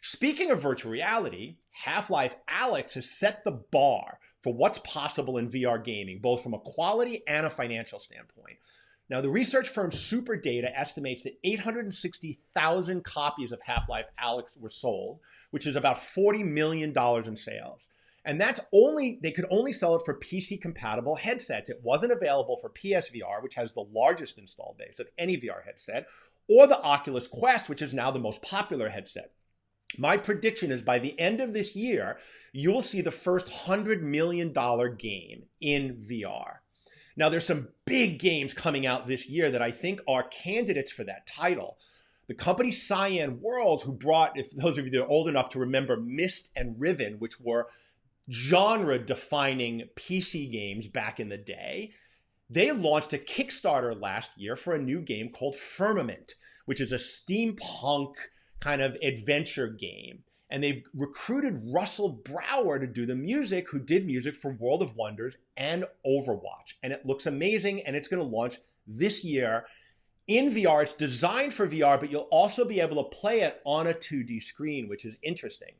Speaking of virtual reality, Half-Life Alyx has set the bar for what's possible in VR gaming, both from a quality and a financial standpoint. Now, the research firm SuperData estimates that 860,000 copies of Half-Life Alyx were sold, which is about $40 million in sales. And that's only, they could only sell it for PC compatible headsets. It wasn't available for PSVR, which has the largest install base of any VR headset, or the Oculus Quest, which is now the most popular headset. My prediction is by the end of this year, you'll see the first $100 million game in VR. Now, there's some big games coming out this year that I think are candidates for that title. The company Cyan Worlds, who brought, if those of you that are old enough to remember MYST and Riven, which were genre-defining PC games back in the day, they launched a Kickstarter last year for a new game called Firmament, which is a steampunk kind of adventure game. And they've recruited Russell Brower to do the music, who did music for World of Wonders and Overwatch. And it looks amazing, and it's going to launch this year in VR. It's designed for VR, but you'll also be able to play it on a 2D screen, which is interesting.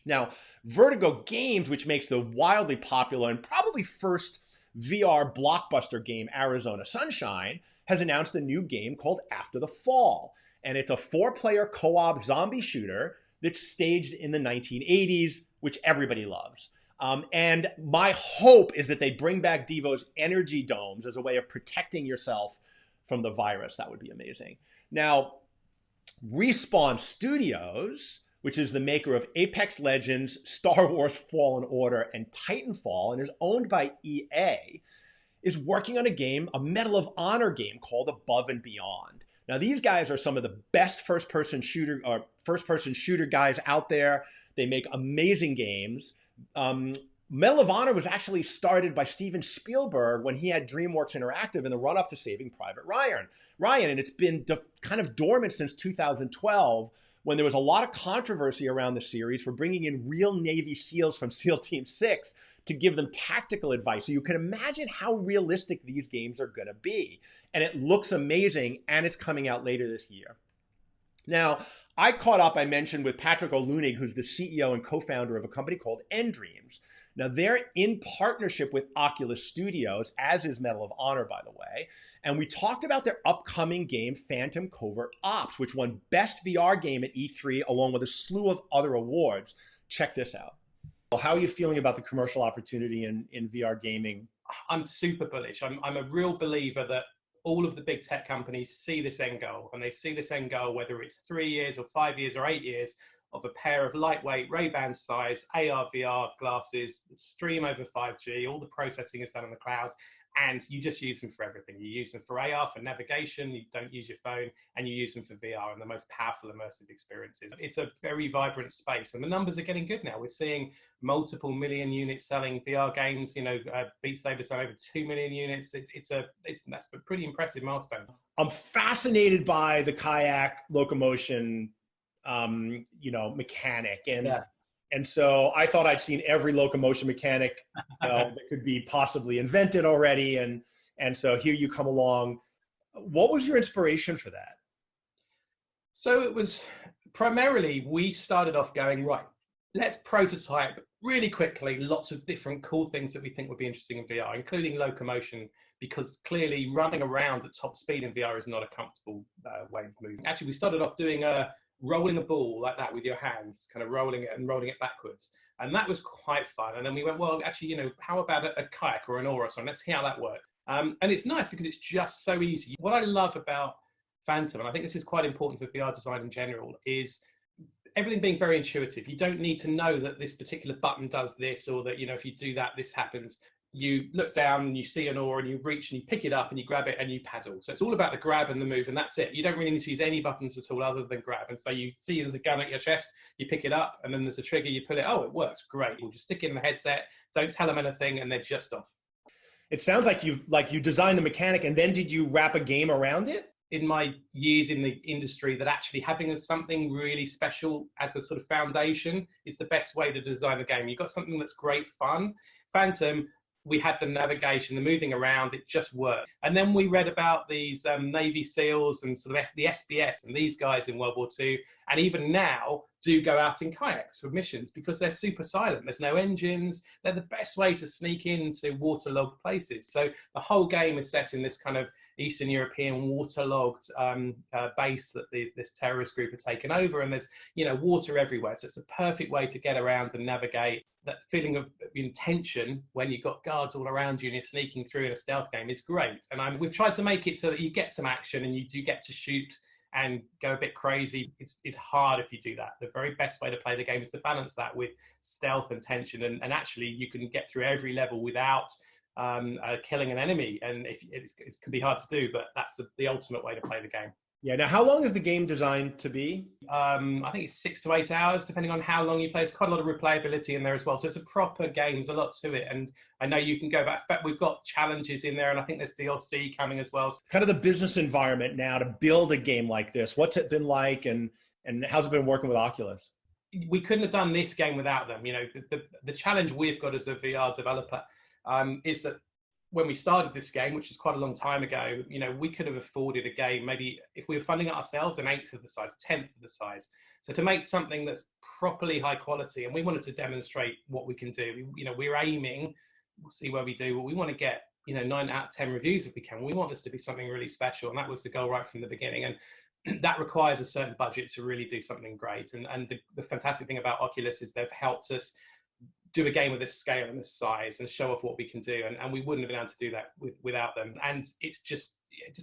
Now, Vertigo Games, which makes the wildly popular and probably first VR blockbuster game, Arizona Sunshine, has announced a new game called After the Fall. And it's a 4-player co-op zombie shooter that's staged in the 1980s, which everybody loves. And my hope is that they bring back Devo's energy domes as a way of protecting yourself from the virus. That would be amazing. Now, Respawn Studios, which is the maker of Apex Legends, Star Wars Fallen Order, and Titanfall, and is owned by EA, is working on a game, a Medal of Honor game called Above and Beyond. Now, these guys are some of the best first-person shooter guys out there. They make amazing games. Medal of Honor was actually started by Steven Spielberg when he had DreamWorks Interactive in the run-up to Saving Private Ryan, and it's been kind of dormant since 2012, when there was a lot of controversy around the series for bringing in real Navy SEALs from SEAL Team 6 to give them tactical advice. So you can imagine how realistic these games are going to be. And it looks amazing, and it's coming out later this year. Now, I caught up, I mentioned, with Patrick O'Lunig, who's the CEO and co-founder of a company called nDreams. Now, they're in partnership with Oculus Studios, as is Medal of Honor, by the way. And we talked about their upcoming game, Phantom Covert Ops, which won Best VR Game at E3, along with a slew of other awards. Check this out. Well, how are you feeling about the commercial opportunity in VR gaming? I'm super bullish. I'm a real believer that all of the big tech companies see this end goal, and they see this end goal, whether it's 3 years or 5 years or 8 years, of a pair of lightweight Ray-Ban size AR VR glasses that stream over 5G. All the processing is done in the cloud, and you just use them for everything. You use them for AR, for navigation, you don't use your phone, and you use them for VR and the most powerful immersive experiences. It's a very vibrant space, and the numbers are getting good now. We're seeing multiple million units selling VR games. You know, Beat Saber's done over 2 million units. That's a pretty impressive milestone. I'm fascinated by the kayak locomotion mechanic. And so I thought I'd seen every locomotion mechanic that could be possibly invented already. And so here you come along. What was your inspiration for that? So it was primarily, we started off going, right, let's prototype really quickly lots of different cool things that we think would be interesting in VR, including locomotion, because clearly running around at top speed in VR is not a comfortable way of moving. Actually, we started off doing rolling a ball like that with your hands, kind of rolling it and rolling it backwards. And that was quite fun. And then we went, well, actually, how about a kayak or an oar or something? Let's see how that works. And it's nice because it's just so easy. What I love about Phantom, and I think this is quite important for VR design in general, is everything being very intuitive. You don't need to know that this particular button does this, or that, if you do that, this happens. You look down and you see an oar and you reach and you pick it up and you grab it and you paddle. So it's all about the grab and the move, and that's it. You don't really need to use any buttons at all other than grab. And so you see there's a gun at your chest, you pick it up, and then there's a trigger, you pull it. Oh, it works, great. We'll just stick it in the headset, don't tell them anything, and they're just off. It sounds like you designed the mechanic, and then did you wrap a game around it? In my years in the industry, that actually having something really special as a sort of foundation is the best way to design a game. You've got something that's great fun. Phantom, we had the navigation, the moving around, it just worked. And then we read about these Navy SEALs and sort of the SBS and these guys in World War II, and even now do go out in kayaks for missions because they're super silent. There's no engines. They're the best way to sneak into waterlogged places. So the whole game is set in this kind of Eastern European waterlogged base that this terrorist group have taken over, and there's water everywhere, so it's a perfect way to get around and navigate. That feeling of tension when you've got guards all around you and you're sneaking through in a stealth game is great. And we've tried to make it so that you get some action and you do get to shoot and go a bit crazy. It's hard if you do that. The very best way to play the game is to balance that with stealth and tension, and actually you can get through every level without killing an enemy, and it can be hard to do, but that's the ultimate way to play the game. Yeah. Now, how long is the game designed to be? I think it's 6 to 8 hours, depending on how long you play. There's quite a lot of replayability in there as well. So it's a proper game. There's a lot to it. And I know you can go back. In fact, we've got challenges in there, and I think there's DLC coming as well. Kind of the business environment now to build a game like this. What's it been like, and how's it been working with Oculus? We couldn't have done this game without them. The challenge we've got as a VR developer is that when we started this game, which was quite a long time ago, we could have afforded a game, maybe if we were funding it ourselves, an eighth of the size, a tenth of the size. So to make something that's properly high quality, and we wanted to demonstrate what we can do. We're aiming, we'll see where we do, but we want to get 9 out of 10 reviews if we can. We want this to be something really special, and that was the goal right from the beginning. And that requires a certain budget to really do something great. And the fantastic thing about Oculus is they've helped us do a game of this scale and this size and show off what we can do, and we wouldn't have been able to do that without them. And it just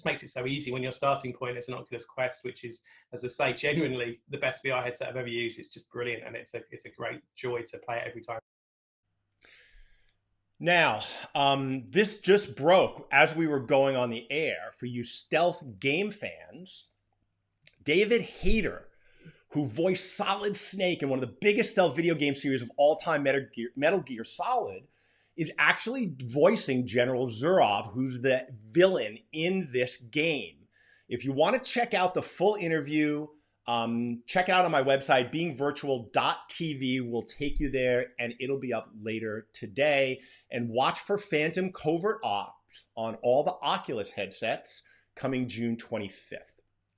makes it so easy. When your starting point is an Oculus Quest, which is, as I say, genuinely the best VR headset I've ever used. It's just brilliant, and it's a great joy to play it every time. Now, this just broke as we were going on the air. For you stealth game fans, David Hayter, who voiced Solid Snake in one of the biggest stealth video game series of all time, Metal Gear Solid, is actually voicing General Zurov, who's the villain in this game. If you want to check out the full interview, check it out on my website, beingvirtual.tv will take you there, and it'll be up later today. And watch for Phantom Covert Ops on all the Oculus headsets coming June 25th.